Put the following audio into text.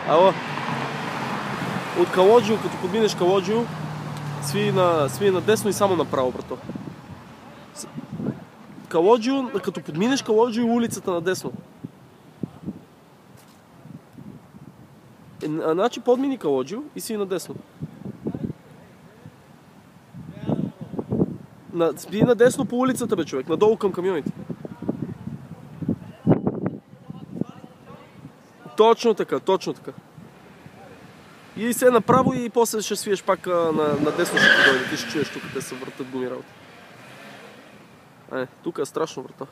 Ало. От Калоджио, като подминеш Калоджио, свий на десно и само направо, брато. Калоджио, като подминеш Калоджио, улицата на десно. Значи подмини Калоджио и си надесно. Спи надесно по улицата, бе, човек, надолу към камионите. Точно така, точно така. И се направо и после ще свиеш пак на десно ще ти дойде. Ти ще чуеш тук, те се въртат гуми работа. Тук е страшно, брата.